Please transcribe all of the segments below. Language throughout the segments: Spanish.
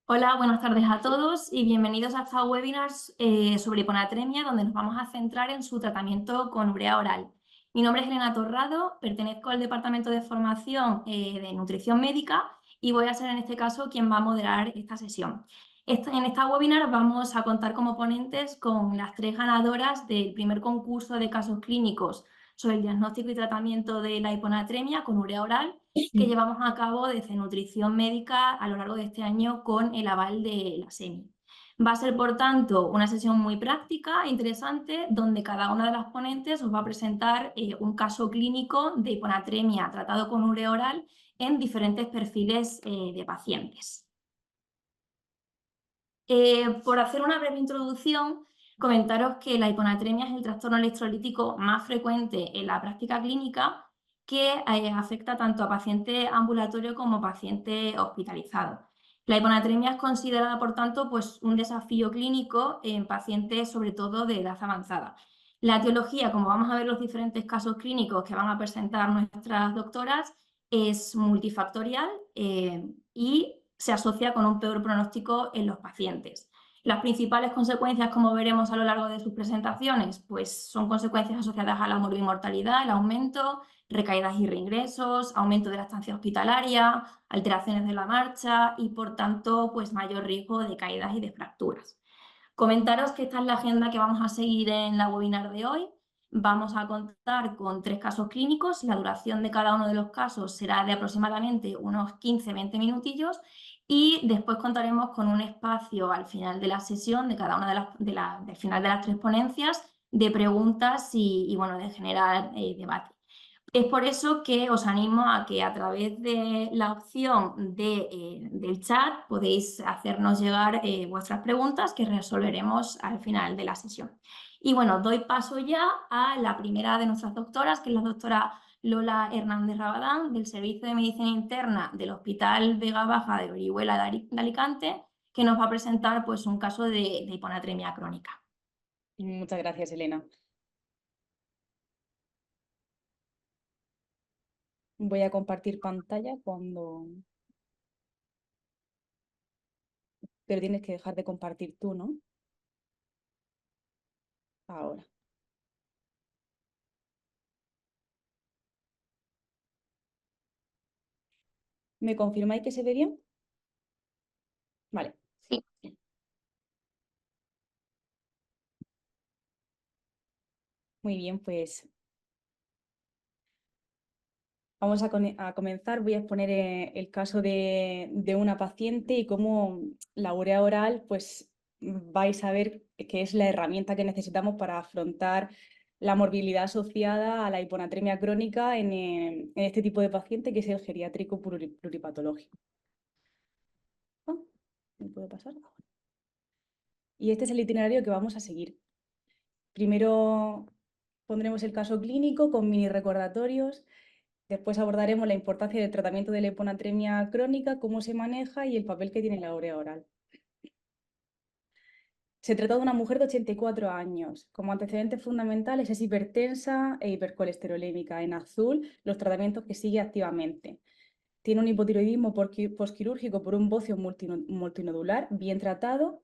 Hola, buenas tardes a todos y bienvenidos a esta webinar sobre hiponatremia, donde nos vamos a centrar en su tratamiento con urea oral. Mi nombre es Elena Torrado, pertenezco al Departamento de Formación de Nutrición Médica y voy a ser en este caso quien va a moderar esta sesión. En esta webinar vamos a contar como ponentes con las 3 ganadoras del primer concurso de casos clínicos sobre el diagnóstico y tratamiento de la hiponatremia con urea oral, que llevamos a cabo desde Nutrición Médica a lo largo de este año con el aval de la SEMI. Va a ser, por tanto, una sesión muy práctica e interesante, donde cada una de las ponentes os va a presentar un caso clínico de hiponatremia tratado con urea oral en diferentes perfiles de pacientes. Por hacer una breve introducción, comentaros que la hiponatremia es el trastorno electrolítico más frecuente en la práctica clínica, que afecta tanto a paciente ambulatorio como paciente hospitalizado. La hiponatremia es considerada, por tanto, pues, un desafío clínico en pacientes, sobre todo de edad avanzada. La etiología, como vamos a ver los diferentes casos clínicos que van a presentar nuestras doctoras, es multifactorial y se asocia con un peor pronóstico en los pacientes. Las principales consecuencias, como veremos a lo largo de sus presentaciones, pues son consecuencias asociadas a la morbimortalidad, el aumento, recaídas y reingresos, aumento de la estancia hospitalaria, alteraciones de la marcha y, por tanto, pues mayor riesgo de caídas y de fracturas. Comentaros que esta es la agenda que vamos a seguir en la webinar de hoy. Vamos a contar con 3 casos clínicos. La duración de cada uno de los casos será de aproximadamente unos 15-20 minutillos y después contaremos con un espacio al final de la sesión de cada una del final de las 3 ponencias de preguntas y bueno, de generar debate. Es por eso que os animo a que a través de la opción del chat podéis hacernos llegar vuestras preguntas, que resolveremos al final de la sesión. Y bueno, doy paso ya a la primera de nuestras doctoras, que es la doctora Lola Hernández Rabadán, del Servicio de Medicina Interna del Hospital Vega Baja de Orihuela de Alicante, que nos va a presentar pues, un caso de hiponatremia crónica. Muchas gracias, Elena. Voy a compartir pantalla Pero tienes que dejar de compartir tú, ¿no? Ahora. ¿Me confirmáis que se ve bien? Vale. Sí. Muy bien, pues vamos a comenzar. Voy a exponer el caso de una paciente y cómo la urea oral, pues vais a ver que es la herramienta que necesitamos para afrontar la morbilidad asociada a la hiponatremia crónica en este tipo de paciente, que es el geriátrico pluripatológico. Ah, ¿me puedo pasar? Y este es el itinerario que vamos a seguir. Primero pondremos el caso clínico con mini recordatorios. Después abordaremos la importancia del tratamiento de la hiponatremia crónica, cómo se maneja y el papel que tiene la urea oral. Se trata de una mujer de 84 años. Como antecedentes fundamentales es hipertensa e hipercolesterolémica. En azul, los tratamientos que sigue activamente. Tiene un hipotiroidismo posquirúrgico por un bocio multinodular bien tratado,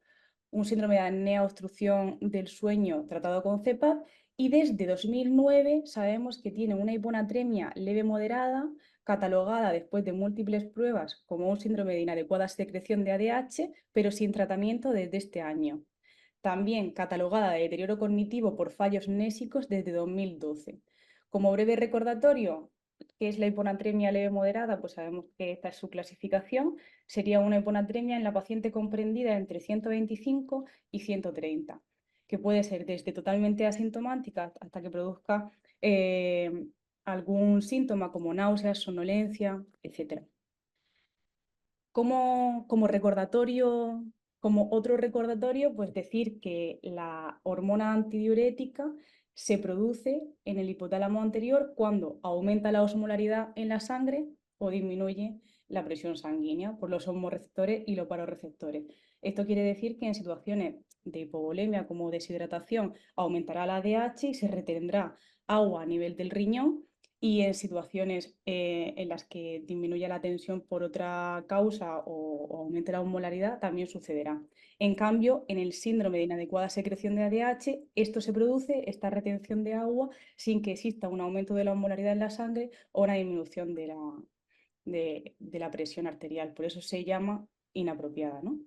un síndrome de apnea obstrucción del sueño tratado con CEPAP, y desde 2009 sabemos que tiene una hiponatremia leve moderada, catalogada después de múltiples pruebas como un síndrome de inadecuada secreción de ADH, pero sin tratamiento desde este año. También catalogada de deterioro cognitivo por fallos nésicos desde 2012. Como breve recordatorio, ¿qué es la hiponatremia leve moderada? Pues sabemos que esta es su clasificación. Sería una hiponatremia en la paciente comprendida entre 125 y 130, que puede ser desde totalmente asintomática hasta que produzca algún síntoma como náuseas, somnolencia, etc. Como recordatorio, como otro recordatorio, pues decir que la hormona antidiurética se produce en el hipotálamo anterior cuando aumenta la osmolaridad en la sangre o disminuye la presión sanguínea por los osmoreceptores y los paroreceptores. Esto quiere decir que en situaciones de hipovolemia como deshidratación aumentará la ADH y se retendrá agua a nivel del riñón, y en situaciones en las que disminuya la tensión por otra causa o o aumente la osmolaridad, también sucederá. En cambio, en el síndrome de inadecuada secreción de ADH, esto se produce, esta retención de agua, sin que exista un aumento de la osmolaridad en la sangre o una disminución de la presión arterial. Por eso se llama inapropiada, ¿no?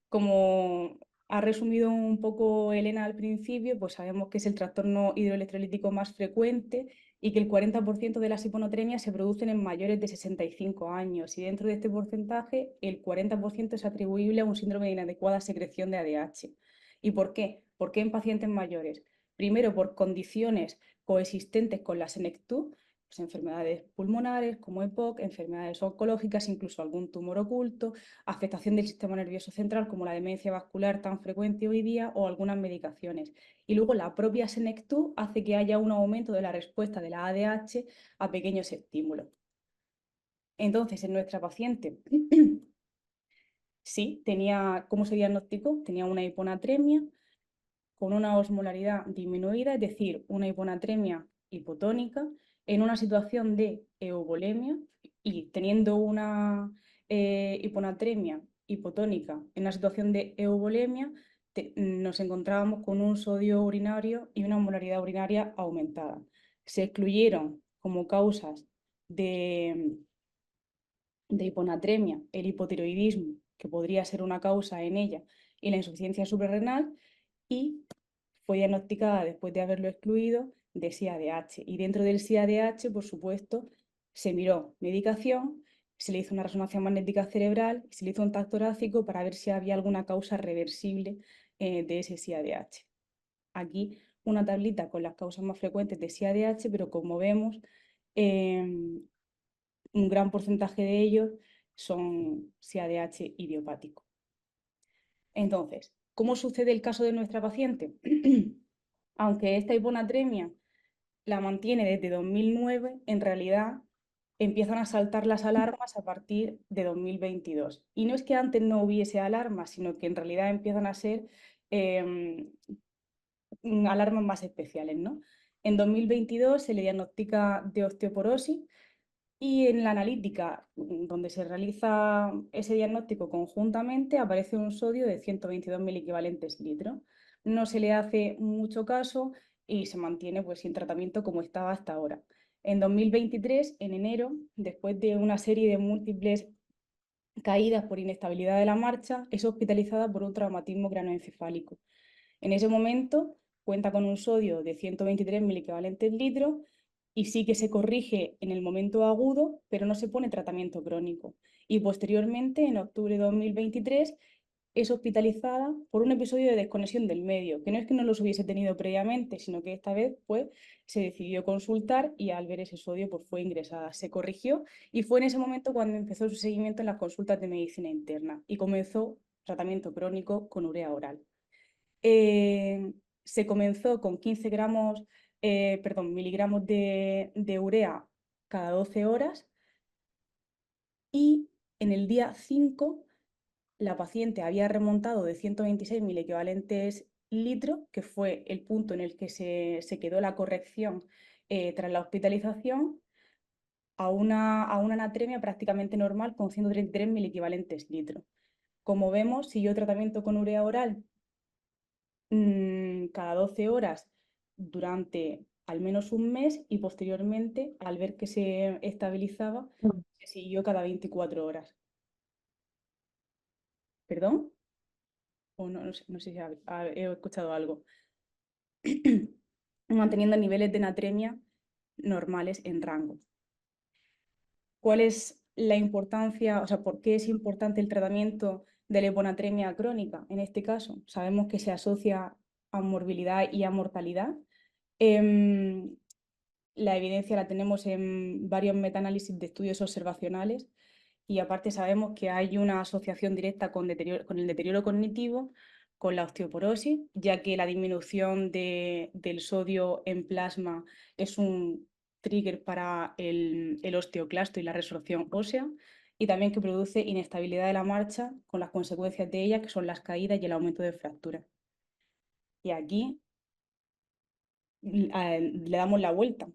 Como ha resumido un poco Elena al principio, pues sabemos que es el trastorno hidroelectrolítico más frecuente y que el 40% de las hiponatremias se producen en mayores de 65 años y dentro de este porcentaje el 40% es atribuible a un síndrome de inadecuada secreción de ADH. ¿Y por qué? ¿Por qué en pacientes mayores? Primero, por condiciones coexistentes con la senectud, pues enfermedades pulmonares como EPOC, enfermedades oncológicas, incluso algún tumor oculto, afectación del sistema nervioso central como la demencia vascular tan frecuente hoy día o algunas medicaciones. Y luego la propia senectud hace que haya un aumento de la respuesta de la ADH a pequeños estímulos. Entonces, en nuestra paciente, sí, ¿cómo se diagnosticó? Tenía una hiponatremia con una osmolaridad disminuida, es decir, una hiponatremia hipotónica, en una situación de eubolemia y teniendo una hiponatremia hipotónica en una situación de eubolemia, nos encontrábamos con un sodio urinario y una osmolaridad urinaria aumentada. Se excluyeron como causas de hiponatremia el hipotiroidismo, que podría ser una causa en ella, y la insuficiencia suprarrenal, y fue diagnosticada después de haberlo excluido de SIADH. Y dentro del SIADH, por supuesto, se miró medicación, se le hizo una resonancia magnética cerebral y se le hizo un TAC torácico para ver si había alguna causa reversible de ese SIADH. Aquí una tablita con las causas más frecuentes de SIADH, pero como vemos, un gran porcentaje de ellos son SIADH idiopático. Entonces, ¿cómo sucede el caso de nuestra paciente? Aunque esta hiponatremia la mantiene desde 2009, en realidad empiezan a saltar las alarmas a partir de 2022. Y no es que antes no hubiese alarmas, sino que en realidad empiezan a ser alarmas más especiales, ¿no? En 2022 se le diagnostica de osteoporosis y en la analítica, donde se realiza ese diagnóstico conjuntamente, aparece un sodio de 122 miliequivalentes litro. No se le hace mucho caso y se mantiene pues, sin tratamiento como estaba hasta ahora. En 2023, en enero, después de una serie de múltiples caídas por inestabilidad de la marcha, es hospitalizada por un traumatismo craneoencefálico. En ese momento cuenta con un sodio de 123 miliequivalentes litro y sí que se corrige en el momento agudo, pero no se pone tratamiento crónico. Y posteriormente, en octubre de 2023, es hospitalizada por un episodio de desconexión del medio, que no es que no los hubiese tenido previamente, sino que esta vez pues, se decidió consultar y al ver ese sodio pues, fue ingresada. Se corrigió y fue en ese momento cuando empezó su seguimiento en las consultas de medicina interna y comenzó tratamiento crónico con urea oral. Se comenzó con 15 miligramos de urea cada 12 horas y en el día 5 la paciente había remontado de 126 miliequivalentes litro, que fue el punto en el que se quedó la corrección tras la hospitalización, a una anatremia prácticamente normal con 133 miliequivalentes litro. Como vemos, siguió tratamiento con urea oral cada 12 horas durante al menos un mes y posteriormente, al ver que se estabilizaba, se siguió cada 24 horas. ¿Perdón? O no sé si he escuchado algo. Manteniendo niveles de natremia normales en rango. ¿Cuál es la importancia, o sea, por qué es importante el tratamiento de la hiponatremia crónica? En este caso, sabemos que se asocia a morbilidad y a mortalidad. La evidencia la tenemos en varios metaanálisis de estudios observacionales y aparte sabemos que hay una asociación directa con el deterioro cognitivo, con la osteoporosis, ya que la disminución del sodio en plasma es un trigger para el osteoclasto y la resorción ósea, y también que produce inestabilidad de la marcha con las consecuencias de ella, que son las caídas y el aumento de fracturas. Y aquí le damos la vuelta.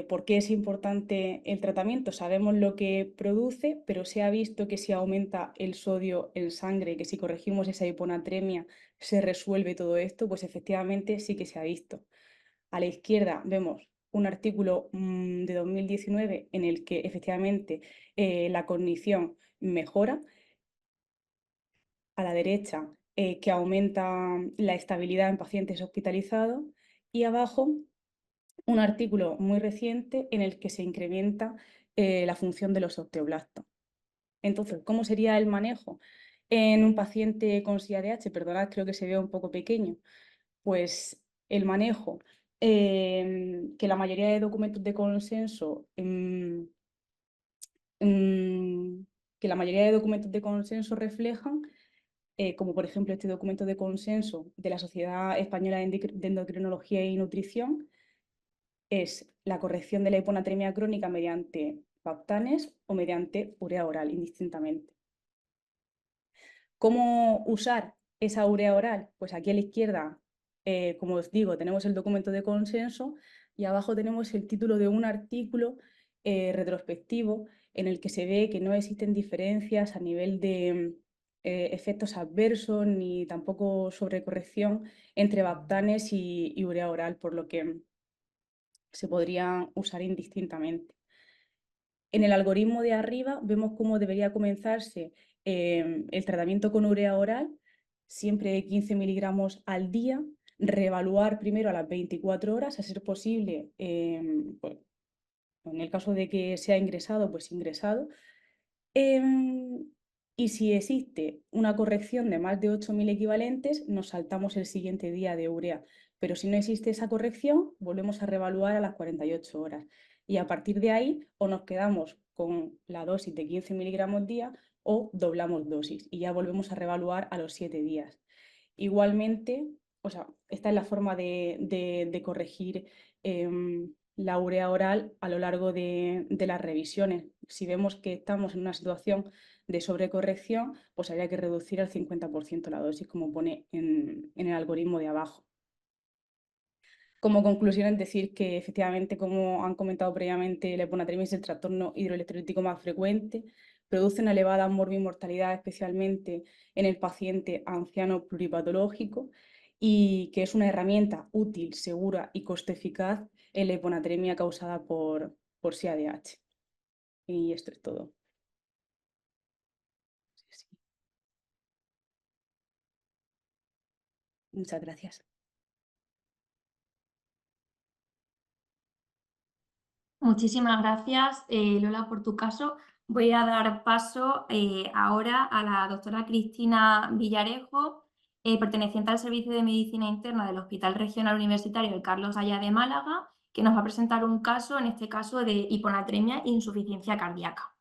¿Por qué es importante el tratamiento? Sabemos lo que produce, pero se ha visto que si aumenta el sodio en sangre, que si corregimos esa hiponatremia, se resuelve todo esto, pues efectivamente sí que se ha visto. A la izquierda vemos un artículo de 2019 en el que efectivamente la cognición mejora. A la derecha, que aumenta la estabilidad en pacientes hospitalizados. Y abajo, un artículo muy reciente en el que se incrementa la función de los osteoblastos. Entonces, ¿cómo sería el manejo en un paciente con SIADH? Perdonad, creo que se ve un poco pequeño. Pues el manejo, que la mayoría de documentos de consenso, que la mayoría de documentos de consenso reflejan, como por ejemplo este documento de consenso de la Sociedad Española de Endocrinología y Nutrición, es la corrección de la hiponatremia crónica mediante baptanes o mediante urea oral, indistintamente. ¿Cómo usar esa urea oral? Pues aquí a la izquierda, como os digo, tenemos el documento de consenso y abajo tenemos el título de un artículo retrospectivo en el que se ve que no existen diferencias a nivel de efectos adversos ni tampoco sobrecorrección entre baptanes y urea oral, por lo que se podrían usar indistintamente. En el algoritmo de arriba vemos cómo debería comenzarse el tratamiento con urea oral, siempre de 15 miligramos al día, reevaluar primero a las 24 horas, a ser posible, pues, en el caso de que sea ingresado, pues ingresado. Y si existe una corrección de más de 8.000 equivalentes, nos saltamos el siguiente día de urea. Pero si no existe esa corrección, volvemos a reevaluar a las 48 horas. Y a partir de ahí, o nos quedamos con la dosis de 15 miligramos día o doblamos dosis y ya volvemos a reevaluar a los 7 días. Igualmente, o sea, esta es la forma de corregir la urea oral a lo largo de las revisiones. Si vemos que estamos en una situación de sobrecorrección, pues habría que reducir al 50% la dosis, como pone en el algoritmo de abajo. Como conclusión, es decir que efectivamente, como han comentado previamente, la hiponatremia es el trastorno hidroelectrolítico más frecuente, produce una elevada morbimortalidad, especialmente en el paciente anciano pluripatológico, y que es una herramienta útil, segura y coste eficaz en la hiponatremia causada por SIADH. Y esto es todo. Sí. Muchas gracias. Muchísimas gracias, Lola, por tu caso. Voy a dar paso ahora a la doctora Cristina Villarejo, perteneciente al Servicio de Medicina Interna del Hospital Regional Universitario Carlos Haya de Málaga, que nos va a presentar un caso, en este caso, de hiponatremia e insuficiencia cardíaca.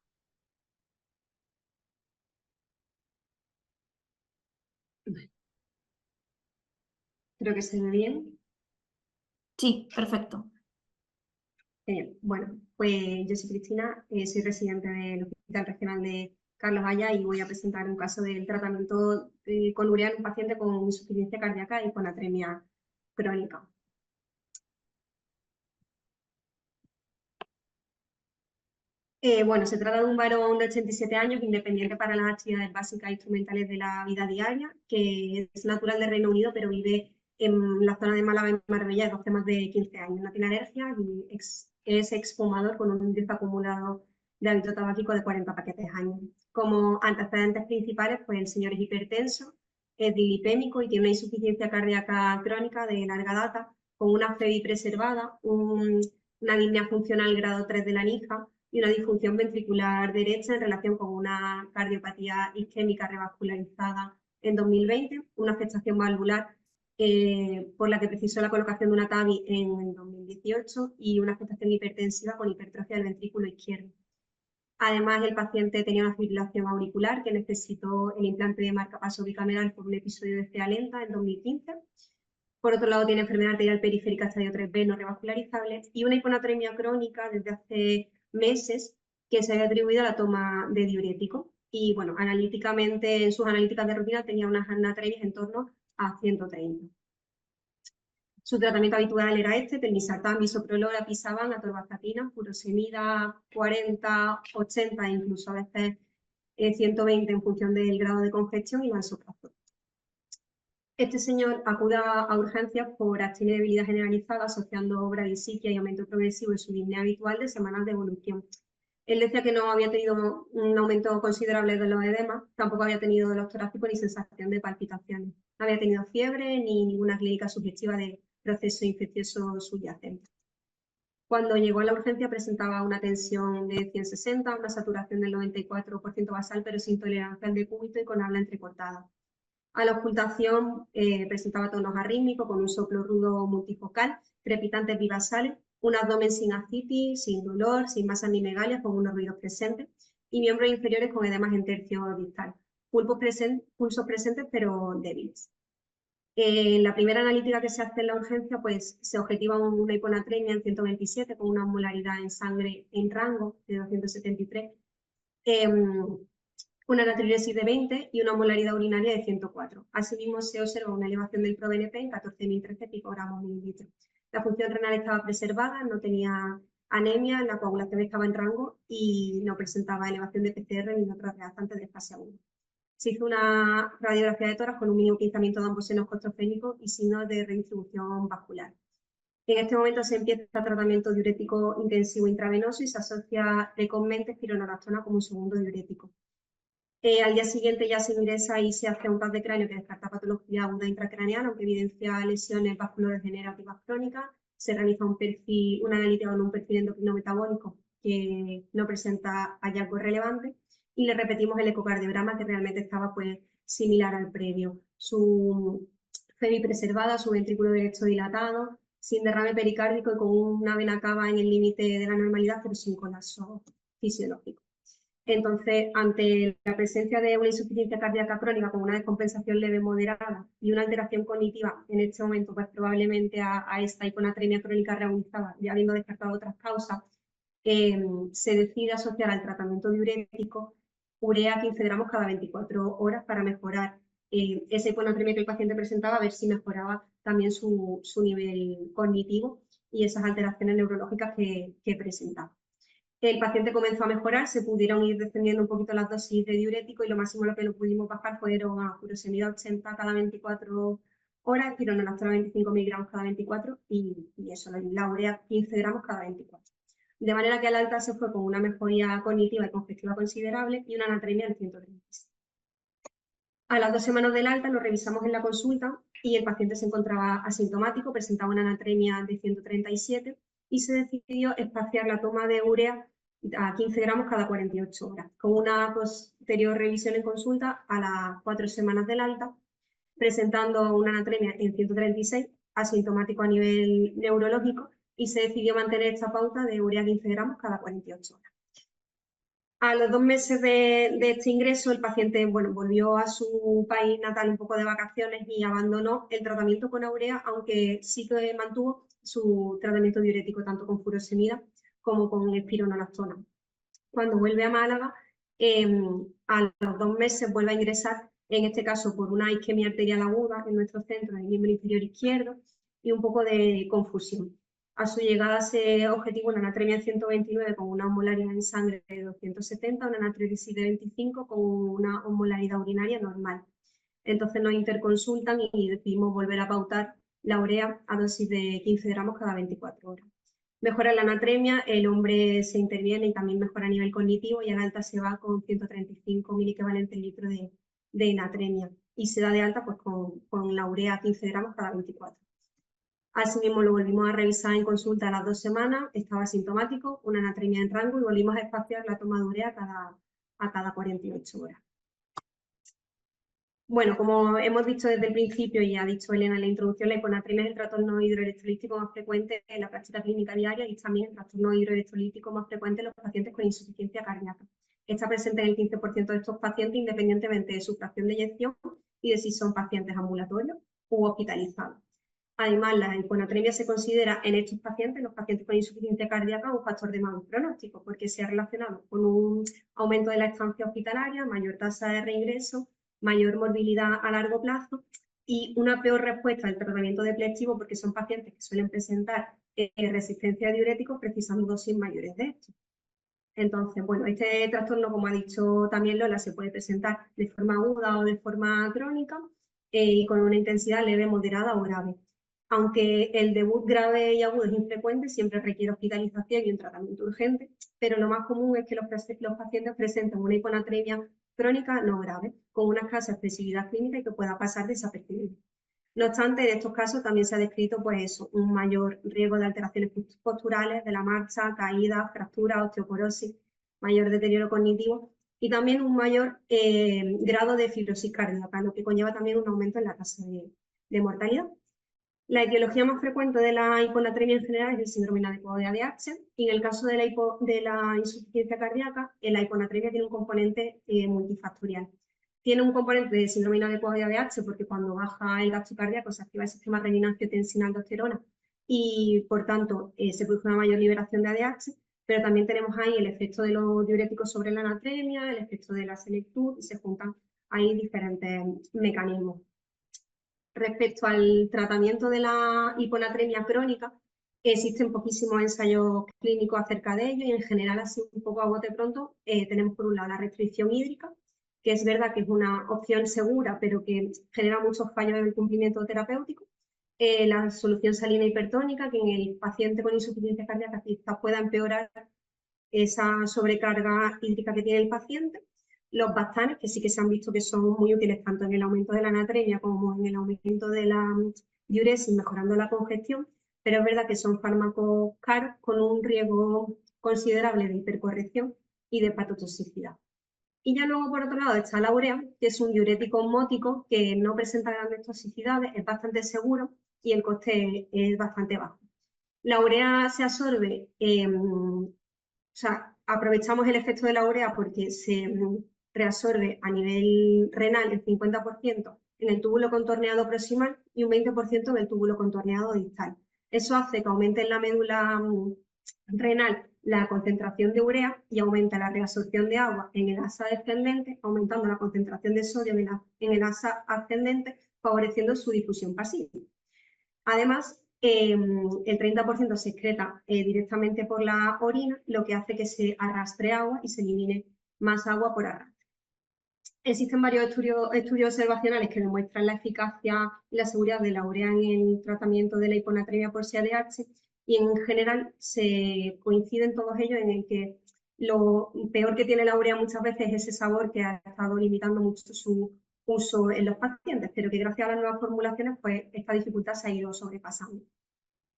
Creo que se ve bien. Sí, perfecto. Bueno, pues yo soy Cristina, soy residente del Hospital Regional de Carlos Haya y voy a presentar un caso del tratamiento con urea en un paciente con insuficiencia cardíaca y con atremia crónica. Bueno, se trata de un varón de 87 años, independiente para las actividades básicas e instrumentales de la vida diaria, que es natural de Reino Unido, pero vive en la zona de Málaga y Marbella desde hace más de 15 años. No tiene alergia y es exfumador con un índice acumulado de hábito tabáquico de 40 paquetes al año. Como antecedentes principales, pues el señor es hipertenso, es dilipémico y tiene una insuficiencia cardíaca crónica de larga data, con una FEBI preservada, una disnea funcional grado 3 de la NIFA, y una disfunción ventricular derecha en relación con una cardiopatía isquémica revascularizada en 2020, una afectación valvular por la que precisó la colocación de una TAVI en 2018 y una afectación hipertensiva con hipertrofia del ventrículo izquierdo. Además, el paciente tenía una fibrilación auricular que necesitó el implante de marcapaso bicameral por un episodio de CEA lenta en 2015. Por otro lado, tiene enfermedad arterial periférica estadio 3B no revascularizable y una hiponatremia crónica desde hace meses que se había atribuido a la toma de diurético. Y bueno, analíticamente, en sus analíticas de rutina tenía unas anatremias en torno a 130. Su tratamiento habitual era telmisartán, bisoprolol, apisaban, atorvastatina, furosemida, 40, 80 e incluso a veces 120 en función del grado de congestión y vasopresor. Este señor acude a urgencias por actina y debilidad generalizada, asociando bradisiquia y aumento progresivo de su disnea habitual de semanas de evolución. Él decía que no había tenido un aumento considerable de los edemas, tampoco había tenido dolor torácico ni sensación de palpitaciones. No había tenido fiebre ni ninguna clínica sugestiva de proceso infeccioso subyacente. Cuando llegó a la urgencia presentaba una tensión de 160, una saturación del 94% basal, pero sin tolerancia al decúbito y con habla entrecortada. A la ocultación presentaba tonos arrítmicos con un soplo rudo multifocal, crepitantes bibasales, un abdomen sin ascitis, sin dolor, sin masas ni megalias, con unos ruidos presentes, y miembros inferiores con edemas en tercio distal. Pulsos presentes pero débiles. En la primera analítica que se hace en la urgencia, pues se objetiva una hiponatremia en 127 con una osmolaridad en sangre en rango de 273, una natriuresis de 20 y una osmolaridad urinaria de 104. Asimismo, se observa una elevación del ProBNP en 14.013 picogramos mililitros. La función renal estaba preservada, no tenía anemia, la coagulación estaba en rango y no presentaba elevación de PCR ni otros reactantes de fase 1. Se hizo una radiografía de tórax con un mínimo pinzamiento de ambos senos costrofénicos y signos de redistribución vascular. En este momento se empieza tratamiento diurético intensivo intravenoso y se asocia precozmente espironolactona como un segundo diurético. Al día siguiente ya se ingresa y se hace un TAC de cráneo que descarta patología aguda intracraneana, aunque evidencia lesiones vasculodegenerativas crónicas. Se realiza una analítica con un perfil endocrino metabólico que no presenta hallazgos relevantes y le repetimos el ecocardiograma que realmente estaba pues similar al previo. Su FEBI preservada, su ventrículo derecho dilatado, sin derrame pericárdico y con una vena cava en el límite de la normalidad, pero sin colapso fisiológico. Entonces, ante la presencia de una insuficiencia cardíaca crónica con una descompensación leve moderada y una alteración cognitiva, en este momento, pues probablemente a esta hiponatremia crónica reagudizada, ya habiendo descartado otras causas, se decide asociar al tratamiento diurético urea 15 gramos cada 24 horas para mejorar esa hiponatremia que el paciente presentaba, a ver si mejoraba también su nivel cognitivo y esas alteraciones neurológicas que presentaba. El paciente comenzó a mejorar, se pudieron ir descendiendo un poquito las dosis de diurético y lo máximo lo que lo pudimos bajar fueron a furosemida 80 cada 24 horas, espironolactona 25 miligramos cada 24 y eso, la urea 15 gramos cada 24. De manera que al alta se fue con una mejoría cognitiva y congestiva considerable y una anatremia del 136. A las 2 semanas del alta lo revisamos en la consulta y el paciente se encontraba asintomático, presentaba una anatremia de 137 y se decidió espaciar la toma de urea a 15 gramos cada 48 horas, con una posterior revisión en consulta a las 4 semanas del alta, presentando una anatremia en 136, asintomático a nivel neurológico, y se decidió mantener esta pauta de urea 15 gramos cada 48 horas. A los 2 meses de este ingreso, el paciente volvió a su país natal un poco de vacaciones y abandonó el tratamiento con urea, aunque sí que mantuvo su tratamiento diurético tanto con furosemida como con espironolactona. Cuando vuelve a Málaga, a los 2 meses vuelve a ingresar, en este caso por una isquemia arterial aguda en nuestro centro del miembro inferior izquierdo y un poco de confusión. A su llegada se objetivó una anatremia en 129 con una osmolaridad en sangre de 270, una natriuresis de 25 con una osmolaridad urinaria normal. Entonces nos interconsultan y decidimos volver a pautar la urea a dosis de 15 gramos cada 24 horas. Mejora la anatremia, el hombre se interviene y también mejora a nivel cognitivo y al alta se va con 135 miliequivalentes litros de natremia y se da de alta pues, con la urea 15 gramos cada 24. Asimismo lo volvimos a revisar en consulta a las 2 semanas, estaba asintomático, una anatremia en rango y volvimos a espaciar la toma de urea a cada 48 horas. Bueno, como hemos dicho desde el principio y ha dicho Elena en la introducción, la hiponatremia es el trastorno hidroelectrolítico más frecuente en la práctica clínica diaria y también el trastorno hidroelectrolítico más frecuente en los pacientes con insuficiencia cardíaca. Está presente en el 15% de estos pacientes independientemente de su fracción de eyección y de si son pacientes ambulatorios u hospitalizados. Además, la hiponatremia se considera en estos pacientes, los pacientes con insuficiencia cardíaca, un factor de mal pronóstico porque se ha relacionado con un aumento de la estancia hospitalaria, mayor tasa de reingreso, mayor morbilidad a largo plazo y una peor respuesta al tratamiento deplectivo porque son pacientes que suelen presentar resistencia a diuréticos precisando dosis mayores de estos. Entonces, bueno, este trastorno, como ha dicho también Lola, se puede presentar de forma aguda o de forma crónica y con una intensidad leve, moderada o grave. Aunque el debut grave y agudo es infrecuente, siempre requiere hospitalización y un tratamiento urgente, pero lo más común es que los pacientes presenten una hiponatremia crónica no grave, con una escasa expresividad clínica y que pueda pasar desapercibida. No obstante, en estos casos también se ha descrito pues eso, un mayor riesgo de alteraciones posturales de la marcha, caídas, fracturas, osteoporosis, mayor deterioro cognitivo y también un mayor grado de fibrosis cardíaca, lo que conlleva también un aumento en la tasa de mortalidad. La etiología más frecuente de la hiponatremia en general es el síndrome inadecuado de ADH y en el caso de la insuficiencia cardíaca, la hiponatremia tiene un componente multifactorial. Tiene un componente de síndrome inadecuado de ADH porque cuando baja el gasto cardíaco se activa el sistema renina-angiotensina-aldosterona y por tanto se produce una mayor liberación de ADH, pero también tenemos ahí el efecto de los diuréticos sobre la anatremia, el efecto de la senectud y se juntan ahí diferentes mecanismos. Respecto al tratamiento de la hiponatremia crónica, existen poquísimos ensayos clínicos acerca de ello y en general, así un poco a bote pronto, tenemos por un lado la restricción hídrica, que es verdad que es una opción segura, pero que genera muchos fallos en el cumplimiento terapéutico. La solución salina hipertónica, que en el paciente con insuficiencia cardíaca quizás pueda empeorar esa sobrecarga hídrica que tiene el paciente. Los bastanes, que sí que se han visto que son muy útiles tanto en el aumento de la anatremia como en el aumento de la diuresis, mejorando la congestión, pero es verdad que son fármacos caros con un riesgo considerable de hipercorrección y de hepatotoxicidad. Y ya luego, por otro lado, está la urea, que es un diurético osmótico que no presenta grandes toxicidades, es bastante seguro y el coste es bastante bajo. La urea se absorbe, o sea, aprovechamos el efecto de la urea porque se reabsorbe a nivel renal el 50% en el túbulo contorneado proximal y un 20% en el túbulo contorneado distal. Eso hace que aumente en la médula renal la concentración de urea y aumenta la reabsorción de agua en el asa descendente, aumentando la concentración de sodio en el asa ascendente, favoreciendo su difusión pasiva. Además, el 30% se excreta directamente por la orina, lo que hace que se arrastre agua y se elimine más agua por arrastre. Existen varios estudios observacionales que demuestran la eficacia y la seguridad de la urea en el tratamiento de la hiponatremia por SIADH y en general se coinciden todos ellos en el que lo peor que tiene la urea muchas veces es ese sabor que ha estado limitando mucho su uso en los pacientes, pero que gracias a las nuevas formulaciones pues esta dificultad se ha ido sobrepasando.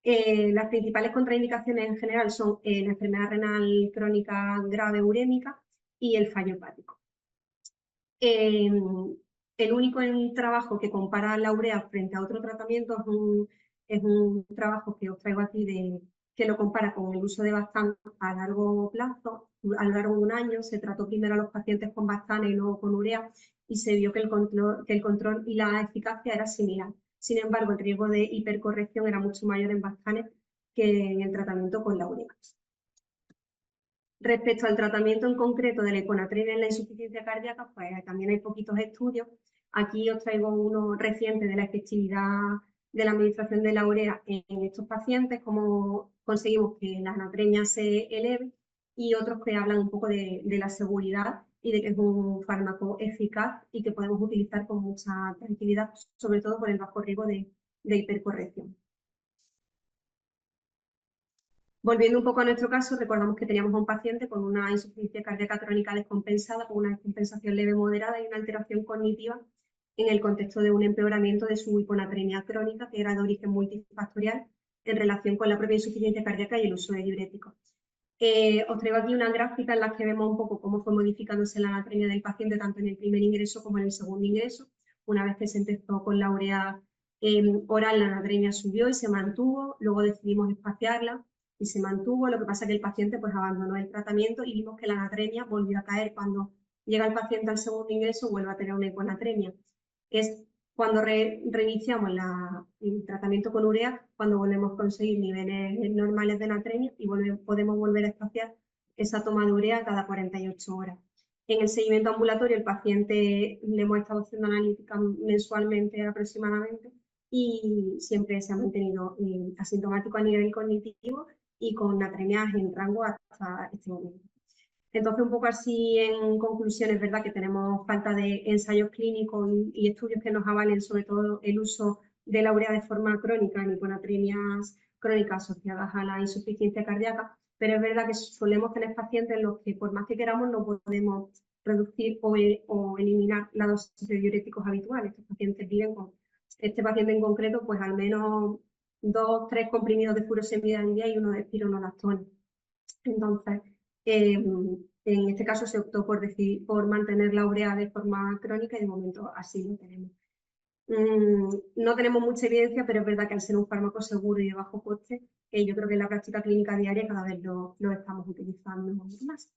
Las principales contraindicaciones en general son la enfermedad renal crónica grave urémica y el fallo hepático. El único trabajo que compara la urea frente a otro tratamiento es un trabajo que os traigo aquí que lo compara con el uso de Bastán a largo plazo, a lo largo de un año. Se trató primero a los pacientes con Bastán y luego con urea y se vio que el control y la eficacia era similar. Sin embargo, el riesgo de hipercorrección era mucho mayor en Bastán que en el tratamiento con la urea. Respecto al tratamiento en concreto de la hiponatremia en la insuficiencia cardíaca, pues también hay poquitos estudios. Aquí os traigo uno reciente de la efectividad de la administración de la urea en estos pacientes, cómo conseguimos que la anatremia se eleve, y otros que hablan un poco de la seguridad y de que es un fármaco eficaz y que podemos utilizar con mucha tranquilidad, sobre todo por el bajo riesgo de hipercorrección. Volviendo un poco a nuestro caso, recordamos que teníamos a un paciente con una insuficiencia cardíaca crónica descompensada, con una descompensación leve moderada y una alteración cognitiva en el contexto de un empeoramiento de su hiponatremia crónica, que era de origen multifactorial en relación con la propia insuficiencia cardíaca y el uso de diuréticos. Os traigo aquí una gráfica en la que vemos un poco cómo fue modificándose la anatremia del paciente tanto en el primer ingreso como en el segundo ingreso. Una vez que se empezó con la urea oral, la anatremia subió y se mantuvo, luego decidimos espaciarla y se mantuvo. Lo que pasa es que el paciente pues abandonó el tratamiento y vimos que la anatremia volvió a caer. Cuando llega el paciente al segundo ingreso vuelve a tener una hiponatremia. Es cuando reiniciamos el tratamiento con urea, cuando volvemos a conseguir niveles normales de natremia y podemos volver a espaciar esa toma de urea cada 48 horas. En el seguimiento ambulatorio, el paciente le hemos estado haciendo analítica mensualmente aproximadamente y siempre se ha mantenido asintomático a nivel cognitivo y con atremias en rango hasta este momento. Entonces, un poco así en conclusión, es verdad que tenemos falta de ensayos clínicos y estudios que nos avalen sobre todo el uso de la urea de forma crónica en hiponatremias crónicas asociadas a la insuficiencia cardíaca, pero es verdad que solemos tener pacientes en los que por más que queramos no podemos reducir o eliminar la dosis de diuréticos habituales. Estos pacientes viven con este paciente en concreto, pues al menos 2, 3 comprimidos de furosemida al día y uno de espironolactona. Entonces, en este caso se optó por mantener la urea de forma crónica y de momento así lo tenemos. No tenemos mucha evidencia, pero es verdad que al ser un fármaco seguro y de bajo coste, yo creo que en la práctica clínica diaria cada vez lo estamos utilizando más.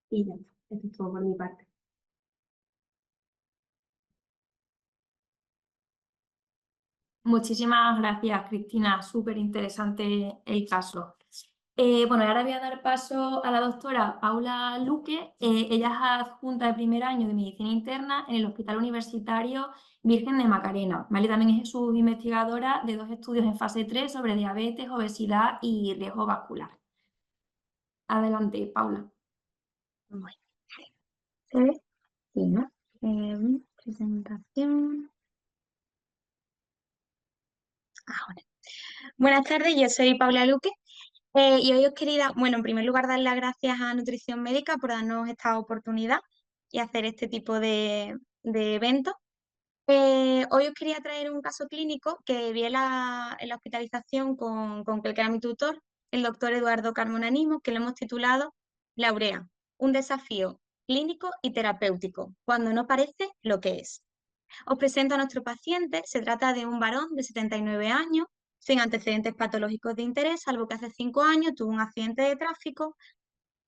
Y ya está, esto es todo por mi parte. Muchísimas gracias, Cristina. Súper interesante el caso. Bueno, ahora voy a dar paso a la doctora Paula Luque. Ella es adjunta de primer año de Medicina Interna en el Hospital Universitario Virgen de Macarena, ¿vale? También es subinvestigadora de 2 estudios en fase 3 sobre diabetes, obesidad y riesgo vascular. Adelante, Paula. Bueno, ¿se ve? Sí, ¿no? Presentación. Ahora. Buenas tardes, yo soy Paula Luque y hoy os quería, bueno, en primer lugar dar las gracias a Nutrición Médica por darnos esta oportunidad y hacer este tipo de eventos. Hoy os quería traer un caso clínico que vi en la hospitalización con el que era mi tutor, el doctor Eduardo Carmona Nismo, que lo hemos titulado La urea, un desafío clínico y terapéutico, cuando no parece lo que es. Os presento a nuestro paciente. Se trata de un varón de 79 años, sin antecedentes patológicos de interés, salvo que hace 5 años tuvo un accidente de tráfico,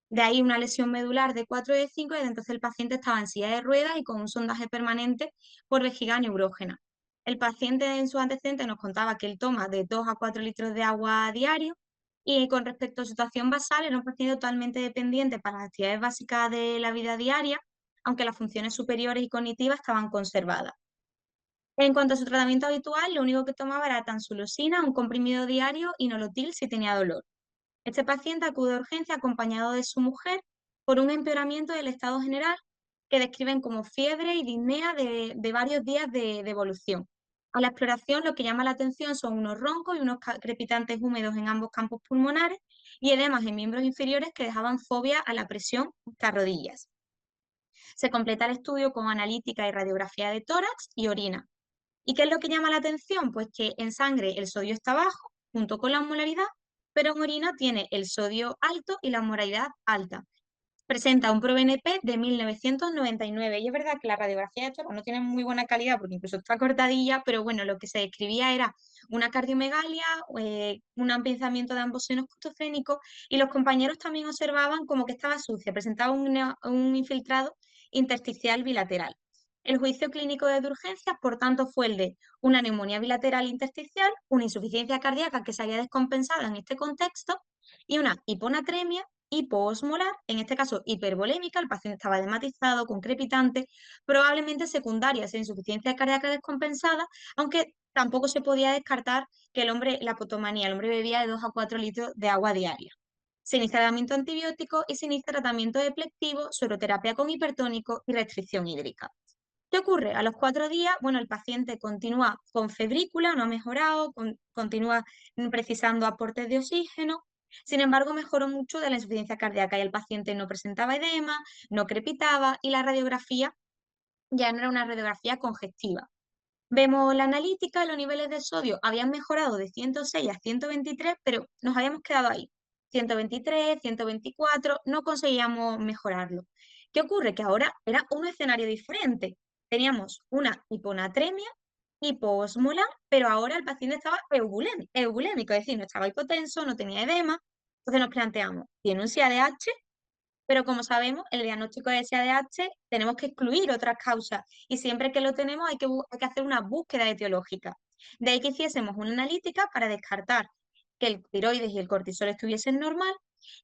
de ahí una lesión medular de 4 de 5, y desde entonces el paciente estaba en silla de ruedas y con un sondaje permanente por vejiga neurógena. El paciente en sus antecedentes nos contaba que él toma de 2 a 4 litros de agua a diario, y con respecto a su situación basal, era un paciente totalmente dependiente para las actividades básicas de la vida diaria, aunque las funciones superiores y cognitivas estaban conservadas. En cuanto a su tratamiento habitual, lo único que tomaba era tamsulosina, un comprimido diario, y nolotil si tenía dolor. Este paciente acude a urgencia acompañado de su mujer por un empeoramiento del estado general que describen como fiebre y disnea de varios días de evolución. A la exploración lo que llama la atención son unos roncos y unos crepitantes húmedos en ambos campos pulmonares y edemas en miembros inferiores que dejaban fobia a la presión hasta rodillas. Se completa el estudio con analítica y radiografía de tórax y orina. ¿Y qué es lo que llama la atención? Pues que en sangre el sodio está bajo, junto con la osmolaridad, pero en orina tiene el sodio alto y la osmolaridad alta. Presenta un ProBNP de 1999. Y es verdad que la radiografía de tórax no tiene muy buena calidad porque incluso está cortadilla, pero bueno, lo que se describía era una cardiomegalia, un empeoramiento de ambos senos costofrénicos, y los compañeros también observaban como que estaba sucia, presentaba un infiltrado intersticial bilateral. El juicio clínico de urgencias, por tanto, fue el de una neumonía bilateral intersticial, una insuficiencia cardíaca que se había descompensado en este contexto y una hiponatremia hipoosmolar, en este caso hipervolémica. El paciente estaba hematizado, con crepitante, probablemente secundaria a esa insuficiencia cardíaca descompensada, aunque tampoco se podía descartar que la apotomanía, el hombre bebía de 2 a 4 litros de agua diaria. Se inicia tratamiento antibiótico y se inicia tratamiento deplectivo, sueroterapia con hipertónico y restricción hídrica. ¿Qué ocurre? A los 4 días, bueno, el paciente continúa con febrícula, no ha mejorado, continúa precisando aportes de oxígeno. Sin embargo, mejoró mucho de la insuficiencia cardíaca y el paciente no presentaba edema, no crepitaba, y la radiografía ya no era una radiografía congestiva. Vemos la analítica. Los niveles de sodio habían mejorado de 106 a 123, pero nos habíamos quedado ahí. 123, 124, no conseguíamos mejorarlo. ¿Qué ocurre? Que ahora era un escenario diferente. Teníamos una hiponatremia, hipoosmolar, pero ahora el paciente estaba eubulémico, es decir, no estaba hipotenso, no tenía edema. Entonces nos planteamos, ¿tiene un CADH? Pero como sabemos, el diagnóstico de SIADH tenemos que excluir otras causas, y siempre que lo tenemos hay que hacer una búsqueda etiológica. De ahí que hiciésemos una analítica para descartar que el tiroides y el cortisol estuviesen normal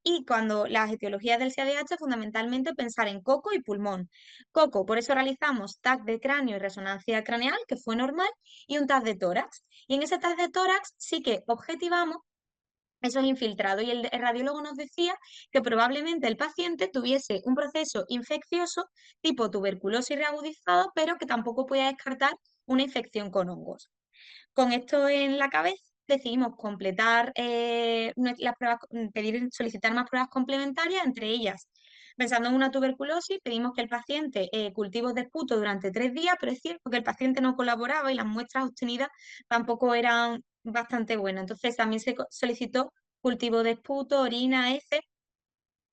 Y cuando las etiologías del CADH, fundamentalmente pensar en coco y pulmón. Coco, por eso realizamos TAC de cráneo y resonancia craneal, que fue normal, y un TAC de tórax. Y en ese TAC de tórax sí que objetivamos esos infiltrados. Y el radiólogo nos decía que probablemente el paciente tuviese un proceso infeccioso tipo tuberculosis reagudizado, pero que tampoco podía descartar una infección con hongos. Con esto en la cabeza, decidimos completar las pruebas, solicitar más pruebas complementarias, entre ellas, pensando en una tuberculosis, pedimos que el paciente cultivos de esputo durante 3 días, pero es cierto que el paciente no colaboraba y las muestras obtenidas tampoco eran bastante buenas. Entonces también se solicitó cultivo de esputo, orina, heces,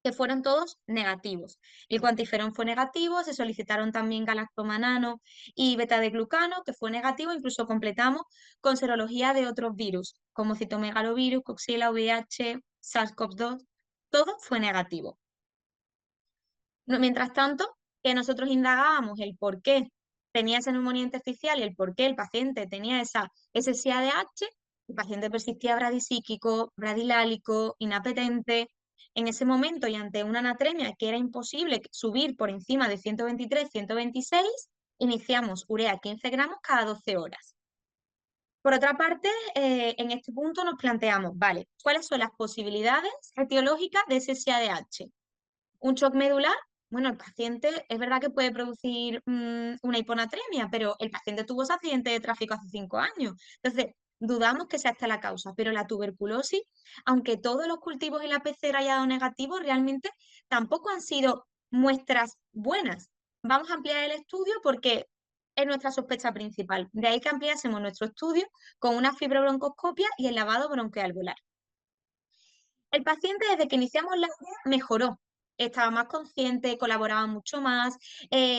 que fueron todos negativos. El cuantiferón fue negativo, se solicitaron también galactomanano y beta-de-glucano, que fue negativo, incluso completamos con serología de otros virus, como citomegalovirus, Coxiella, VIH, SARS-CoV-2, todo fue negativo. Mientras tanto, que nosotros indagábamos el por qué tenía esa neumonía intersticial y el por qué el paciente tenía ese CADH, el paciente persistía bradisíquico, bradilálico, inapetente. En ese momento y ante una anatremia que era imposible subir por encima de 123, 126, iniciamos urea 15 gramos cada 12 horas. Por otra parte, en este punto nos planteamos, vale, ¿cuáles son las posibilidades etiológicas de ese CADH? Un shock medular, bueno, el paciente es verdad que puede producir una hiponatremia, pero el paciente tuvo ese accidente de tráfico hace 5 años. Entonces, dudamos que sea esta la causa, pero la tuberculosis, aunque todos los cultivos y la PCR haya dado negativo, realmente tampoco han sido muestras buenas. Vamos a ampliar el estudio porque es nuestra sospecha principal. De ahí que ampliásemos nuestro estudio con una fibrobroncoscopia y el lavado broncoalveolar. El paciente, desde que iniciamos la urea, mejoró. Estaba más consciente, colaboraba mucho más,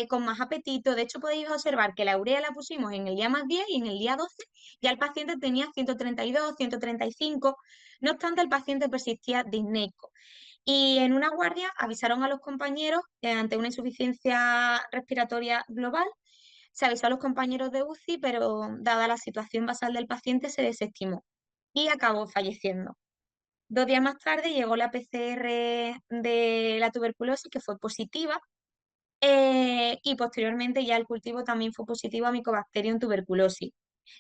con más apetito. De hecho, podéis observar que la urea la pusimos en el día más 10 y en el día 12 ya el paciente tenía 132, 135. No obstante, el paciente persistía disneico. Y en una guardia avisaron a los compañeros ante una insuficiencia respiratoria global. Se avisó a los compañeros de UCI, pero dada la situación basal del paciente, se desestimó y acabó falleciendo. 2 días más tarde llegó la PCR de la tuberculosis, que fue positiva, y posteriormente ya el cultivo también fue positivo a Mycobacterium tuberculosis.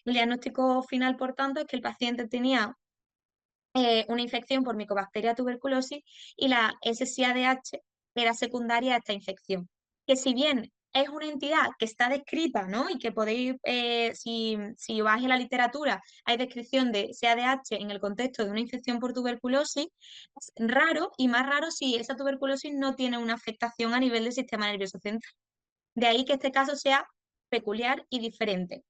El diagnóstico final, por tanto, es que el paciente tenía una infección por Mycobacteria tuberculosis y la SCADH era secundaria a esta infección. Que si bien es una entidad que está descrita, ¿no? Y que podéis, si vais a la literatura, hay descripción de CADH en el contexto de una infección por tuberculosis, es raro y más raro si esa tuberculosis no tiene una afectación a nivel del sistema nervioso central. De ahí que este caso sea peculiar y diferente.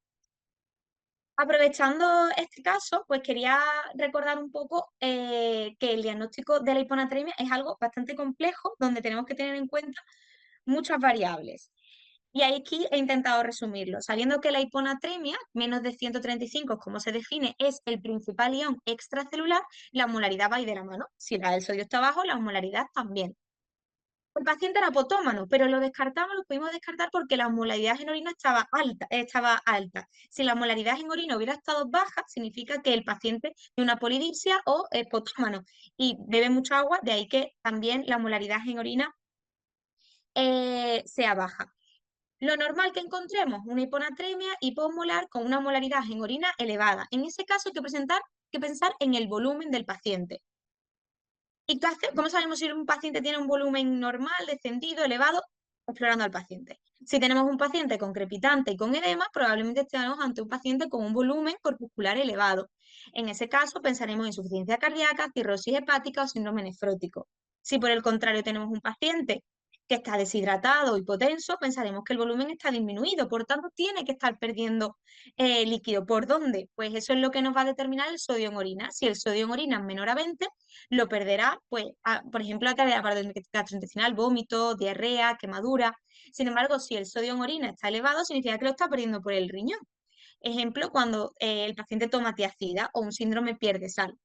Aprovechando este caso, pues quería recordar un poco que el diagnóstico de la hiponatremia es algo bastante complejo, donde tenemos que tener en cuenta muchas variables. Y aquí he intentado resumirlo, sabiendo que la hiponatremia, menos de 135, como se define, es el principal ion extracelular, la osmolaridad va ahí de la mano. Si la del sodio está bajo, la osmolaridad también. El paciente era potómano, pero lo pudimos descartar porque la osmolaridad en orina estaba alta. Si la osmolaridad en orina hubiera estado baja, significa que el paciente tiene una polidipsia o es potómano y bebe mucha agua, de ahí que también la osmolaridad en orina sea baja. Lo normal que encontremos una hiponatremia hiposmolar con una osmolaridad en orina elevada. En ese caso hay que pensar en el volumen del paciente. ¿Y cómo sabemos si un paciente tiene un volumen normal, descendido, elevado? Explorando al paciente. Si tenemos un paciente con crepitante y con edema, probablemente estemos ante un paciente con un volumen corpuscular elevado. En ese caso, pensaremos en insuficiencia cardíaca, cirrosis hepática o síndrome nefrótico. Si por el contrario tenemos un paciente que está deshidratado, hipotenso, pensaremos que el volumen está disminuido, por tanto tiene que estar perdiendo líquido. ¿Por dónde? Pues eso es lo que nos va a determinar el sodio en orina. Si el sodio en orina es menor a 20, lo perderá, pues, por ejemplo, a través de la gastrointestinal, vómito, diarrea, quemadura. Sin embargo, si el sodio en orina está elevado, significa que lo está perdiendo por el riñón. Ejemplo, cuando el paciente toma tiacida o un síndrome pierde sal.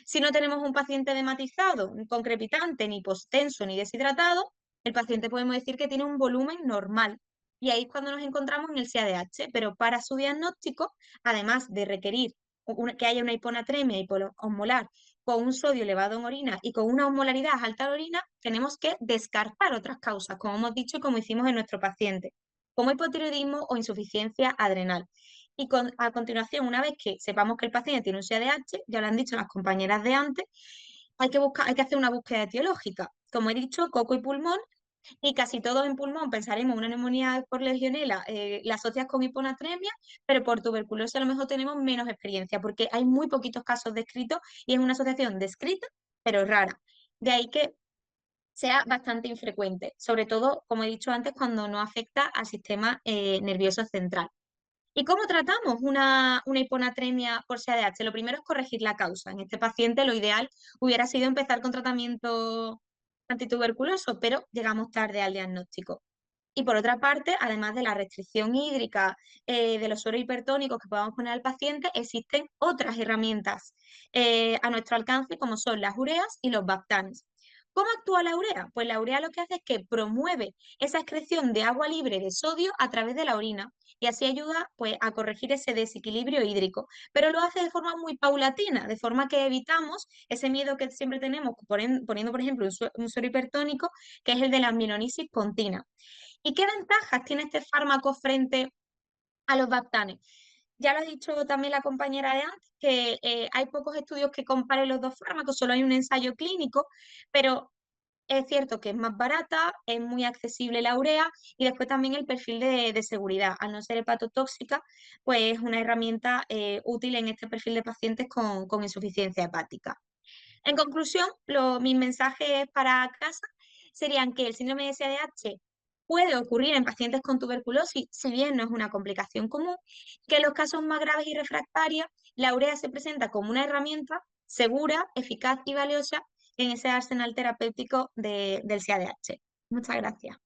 Si no tenemos un paciente dematizado, con crepitante, ni hipotenso, ni deshidratado, el paciente podemos decir que tiene un volumen normal. Y ahí es cuando nos encontramos en el CADH, pero para su diagnóstico, además de requerir que haya una hiponatremia hipoosmolar con un sodio elevado en orina y con una osmolaridad alta en orina, tenemos que descartar otras causas, como hemos dicho y como hicimos en nuestro paciente, como hipotiroidismo o insuficiencia adrenal. Y a continuación, una vez que sepamos que el paciente tiene un CADH, ya lo han dicho las compañeras de antes, hay que hacer una búsqueda etiológica. Como he dicho, coco y pulmón, y casi todos en pulmón pensaremos una neumonía por legionela, la asocias con hiponatremia, pero por tuberculosis a lo mejor tenemos menos experiencia, porque hay muy poquitos casos descritos y es una asociación descrita, pero rara. De ahí que sea bastante infrecuente, sobre todo, como he dicho antes, cuando no afecta al sistema nervioso central. ¿Y cómo tratamos una hiponatremia por CADH? Lo primero es corregir la causa. En este paciente lo ideal hubiera sido empezar con tratamiento antituberculoso, pero llegamos tarde al diagnóstico. Y por otra parte, además de la restricción hídrica, de los sueros hipertónicos que podamos poner al paciente, existen otras herramientas a nuestro alcance, como son las ureas y los bactanes. ¿Cómo actúa la urea? Pues la urea lo que hace es que promueve esa excreción de agua libre de sodio a través de la orina y así ayuda, pues, a corregir ese desequilibrio hídrico, pero lo hace de forma muy paulatina, de forma que evitamos ese miedo que siempre tenemos poniendo, por ejemplo, un suero hipertónico, que es el de la amilonisis continua. ¿Y qué ventajas tiene este fármaco frente a los bactanes? Ya lo ha dicho también la compañera de antes, que hay pocos estudios que comparen los dos fármacos, solo hay un ensayo clínico, pero es cierto que es más barata, es muy accesible la urea y después también el perfil de seguridad. Al no ser hepatotóxica, pues es una herramienta útil en este perfil de pacientes con insuficiencia hepática. En conclusión, mis mensajes para casa serían que el síndrome de SADH puede ocurrir en pacientes con tuberculosis, si bien no es una complicación común, que en los casos más graves y refractarios, la urea se presenta como una herramienta segura, eficaz y valiosa en ese arsenal terapéutico del SADH. Muchas gracias.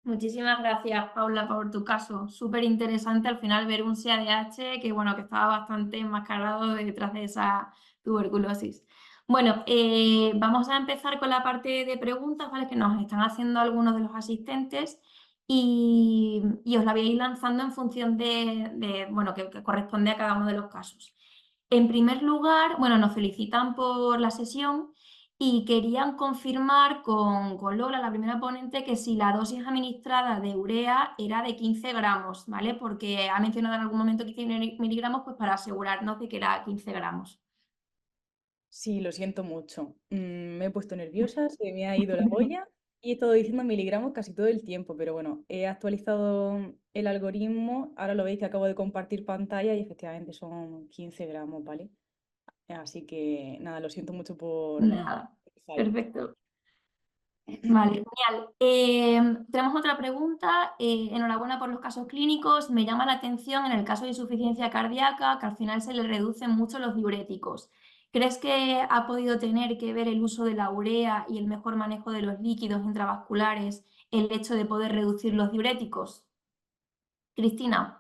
Muchísimas gracias, Paula, por tu caso. Súper interesante al final ver un CADH que, bueno, que estaba bastante enmascarado detrás de esa tuberculosis. Bueno, vamos a empezar con la parte de preguntas, ¿vale? Que nos están haciendo algunos de los asistentes y os la voy a ir lanzando en función bueno, que corresponde a cada uno de los casos. En primer lugar, bueno, nos felicitan por la sesión y querían confirmar con Lola, la primera ponente, que si la dosis administrada de urea era de 15 gramos, ¿vale? Porque ha mencionado en algún momento 15 miligramos, pues para asegurarnos de que era 15 gramos. Sí, lo siento mucho. Me he puesto nerviosa, se me ha ido la olla y he estado diciendo miligramos casi todo el tiempo, pero bueno, he actualizado el algoritmo, ahora lo veis que acabo de compartir pantalla y efectivamente son 15 gramos, ¿vale? Así que nada, lo siento mucho por Nada, el fallo. perfecto. Vale, genial. Tenemos otra pregunta. Enhorabuena por los casos clínicos. Me llama la atención en el caso de insuficiencia cardíaca que al final se le reducen mucho los diuréticos. ¿Crees que ha podido tener que ver el uso de la urea y el mejor manejo de los líquidos intravasculares el hecho de poder reducir los diuréticos? Cristina.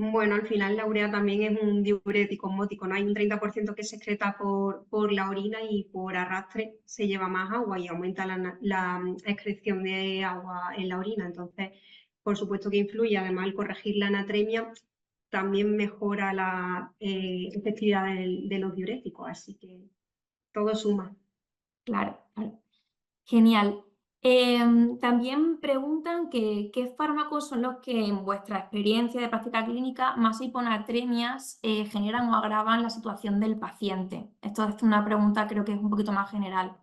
Bueno, al final la urea también es un diurético osmótico, ¿no? Hay un 30% que se excreta por la orina y por arrastre se lleva más agua y aumenta la excreción de agua en la orina. Entonces, por supuesto que influye. Además, el corregir la anatremia también mejora la efectividad de los diuréticos, así que todo suma. Claro, claro. Genial. También preguntan que qué fármacos son los que en vuestra experiencia de práctica clínica más hiponatremias generan o agravan la situación del paciente. Esto es una pregunta creo que es un poquito más general.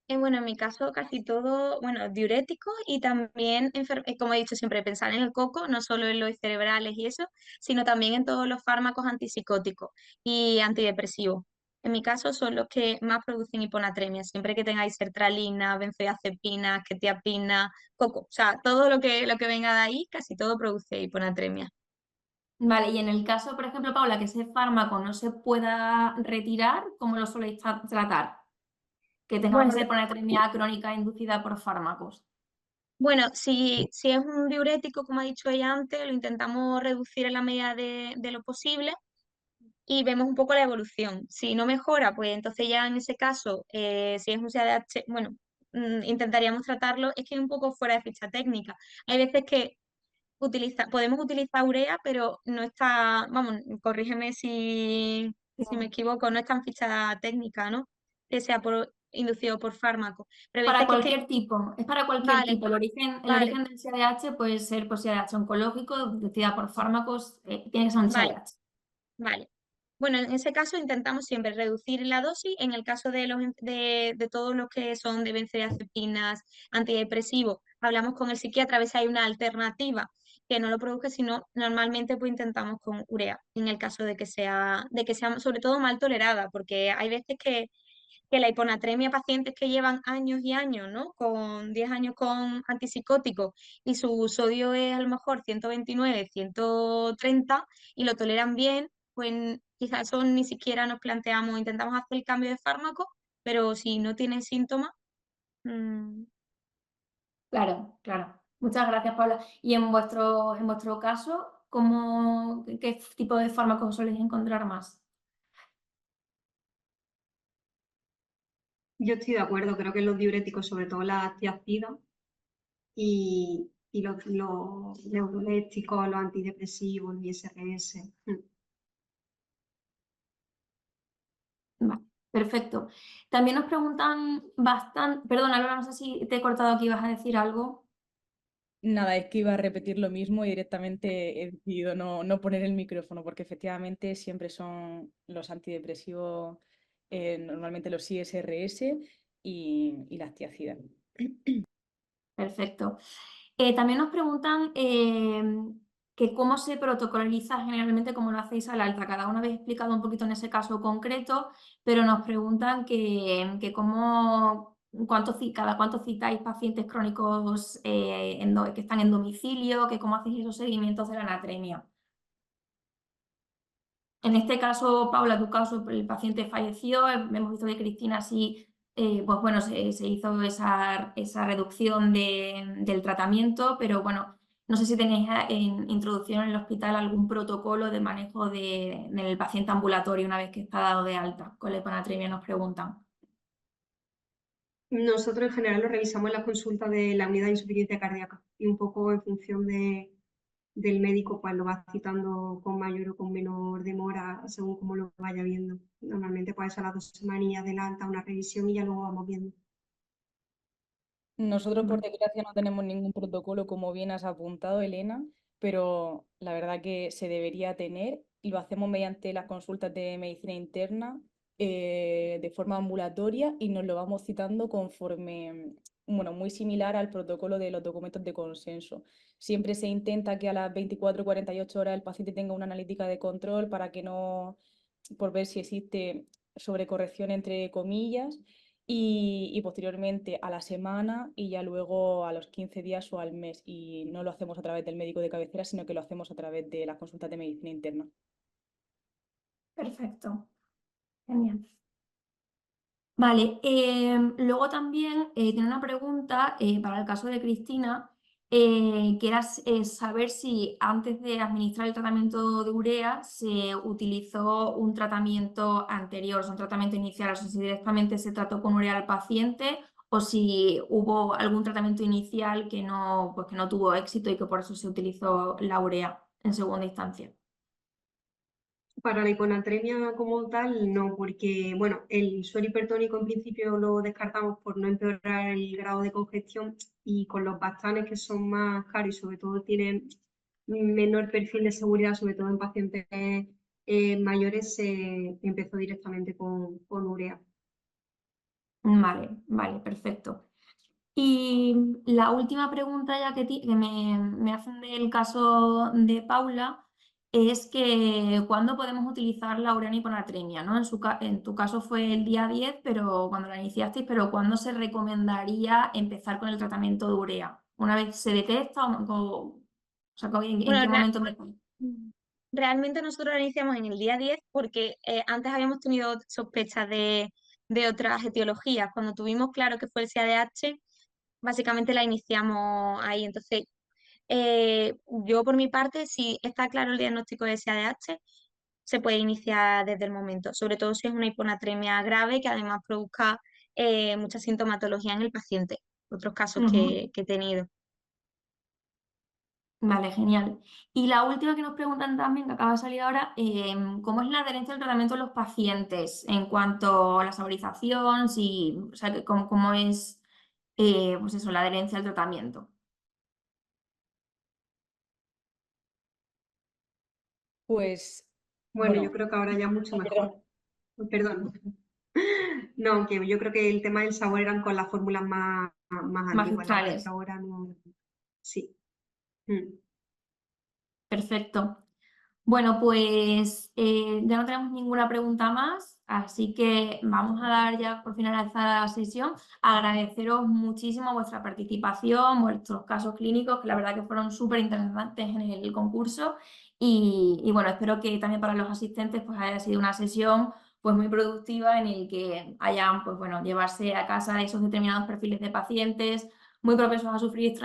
Bueno, en mi caso casi todo, bueno, diuréticos y también, como he dicho siempre, pensar en el coco, no solo en los cerebrales y eso, sino también en todos los fármacos antipsicóticos y antidepresivos. En mi caso son los que más producen hiponatremia, siempre que tengáis sertralina, benzodiazepina, quetiapina, coco, o sea, todo lo que venga de ahí, casi todo produce hiponatremia. Vale, y en el caso, por ejemplo, Paula, que ese fármaco no se pueda retirar, ¿cómo lo soléis tratar? Que tengamos Bueno, esa hiponatremia crónica inducida por fármacos. Bueno, si es un diurético, como ha dicho ella antes, lo intentamos reducir en la medida de lo posible y vemos un poco la evolución. Si no mejora, pues entonces ya en ese caso, si es un CADH, bueno, intentaríamos tratarlo, es que es un poco fuera de ficha técnica. Hay veces que podemos utilizar urea, pero no está, vamos, corrígeme si me equivoco, no está en ficha técnica, ¿no? Que sea inducido por fármaco. Pero hay Para veces que es que, cualquier tipo, es para cualquier vale, tipo. El vale, origen del CADH puede ser por CADH oncológico, inducida por fármacos, tiene que ser un vale, CADH. vale. Bueno, en ese caso intentamos siempre reducir la dosis. En el caso de todos los que son de benzodiazepinas, antidepresivos, hablamos con el psiquiatra a ver si hay una alternativa que no lo produzca, sino normalmente pues intentamos con urea, en el caso de que sea sobre todo mal tolerada, porque hay veces que la hiponatremia, pacientes que llevan años y años, ¿no? Con 10 años con antipsicóticos y su sodio es a lo mejor 129, 130 y lo toleran bien, pues quizás eso ni siquiera nos planteamos, intentamos hacer el cambio de fármaco, pero si no tienen síntomas, mm, Claro, claro. Muchas gracias, Paula. Y en vuestro caso, qué tipo de fármacos soléis encontrar más? Yo estoy de acuerdo, creo que los diuréticos, sobre todo la tiazida y los neurolépticos, los antidepresivos, el ISRS. Vale, perfecto. También nos preguntan bastante, perdona, Laura, no sé si te he cortado aquí, vas a decir algo. Nada, es que iba a repetir lo mismo y directamente he decidido no poner el micrófono porque efectivamente siempre son los antidepresivos, normalmente los ISRS y las tiazidas. Perfecto. También nos preguntan que cómo se protocoliza generalmente, cómo lo hacéis al alta. Cada uno habéis explicado un poquito en ese caso concreto, pero nos preguntan que cada cuánto citáis pacientes crónicos que están en domicilio, que cómo hacéis esos seguimientos de la anatremia. En este caso, Paula, tu caso, el paciente falleció, hemos visto que Cristina sí, pues bueno, se hizo esa reducción del tratamiento, pero bueno, no sé si tenéis en introducción en el hospital algún protocolo de manejo del paciente ambulatorio una vez que está dado de alta con la hipanatremia, nos preguntan. Nosotros en general lo revisamos en las consultas de la unidad de insuficiencia cardíaca y un poco en función del médico, pues lo va citando con mayor o con menor demora según como lo vaya viendo. Normalmente pues a las 2 semanillas del alta una revisión y ya luego vamos viendo. Nosotros, por desgracia, no tenemos ningún protocolo, como bien has apuntado, Elena, pero la verdad que se debería tener y lo hacemos mediante las consultas de medicina interna de forma ambulatoria y nos lo vamos citando conforme, bueno, muy similar al protocolo de los documentos de consenso. Siempre se intenta que a las 24 o 48 horas el paciente tenga una analítica de control para que no, por ver si existe sobrecorrección entre comillas y posteriormente a la semana y ya luego a los 15 días o al mes. Y no lo hacemos a través del médico de cabecera, sino que lo hacemos a través de las consultas de medicina interna. Perfecto, genial. Vale, luego también tiene una pregunta para el caso de Cristina, que era saber si antes de administrar el tratamiento de urea se utilizó un tratamiento anterior, o sea, un tratamiento inicial, o sea, si directamente se trató con urea al paciente o si hubo algún tratamiento inicial pues que no tuvo éxito y que por eso se utilizó la urea en segunda instancia. Para la hiponatremia como tal, no, porque bueno, el suero hipertónico en principio lo descartamos por no empeorar el grado de congestión y con los Bastanes que son más caros y sobre todo tienen menor perfil de seguridad, sobre todo en pacientes mayores, se empezó directamente con urea. Vale, vale, perfecto. Y la última pregunta ya que me hacen del caso de Paula es que ¿cuándo podemos utilizar la urea en hiponatremia? ¿No? En tu caso fue el día 10, pero cuando la iniciasteis, pero ¿cuándo se recomendaría empezar con el tratamiento de urea? ¿Una vez se detecta o sea, en bueno, qué momento empezar? realmente nosotros la iniciamos en el día 10 porque antes habíamos tenido sospechas de otras etiologías. Cuando tuvimos claro que fue el CADH, básicamente la iniciamos ahí. Entonces, yo por mi parte, si está claro el diagnóstico de SADH, se puede iniciar desde el momento, sobre todo si es una hiponatremia grave que además produzca mucha sintomatología en el paciente, otros casos Ujú. que he tenido. Vale, genial. Y la última que nos preguntan también, que acaba de salir ahora, ¿cómo es la adherencia al tratamiento de los pacientes en cuanto a la saborización? Si, o sea, cómo es pues eso, la adherencia al tratamiento. Pues, Bueno, yo bueno, creo que ahora ya mucho perdón. mejor. Perdón. No, que yo creo que el tema del sabor eran con las fórmulas más antiguas, la verdad es que Magistrales. ahora no. Sí. Mm. Perfecto. Bueno, pues ya no tenemos ninguna pregunta más, así que vamos a dar ya por finalizada la sesión. Agradeceros muchísimo vuestra participación, vuestros casos clínicos, que la verdad que fueron súper interesantes en el concurso. Y bueno, espero que también para los asistentes pues haya sido una sesión pues muy productiva en el que hayan pues bueno, llevarse a casa esos determinados perfiles de pacientes muy propensos a sufrir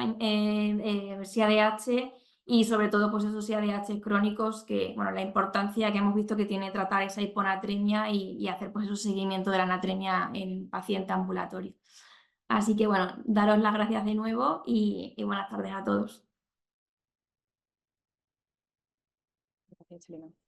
SIADH y sobre todo pues esos IADH crónicos que, bueno, la importancia que hemos visto que tiene tratar esa hiponatremia y hacer pues ese seguimiento de la anatremia en paciente ambulatorio. Así que bueno, daros las gracias de nuevo y buenas tardes a todos. Gracias, Elena.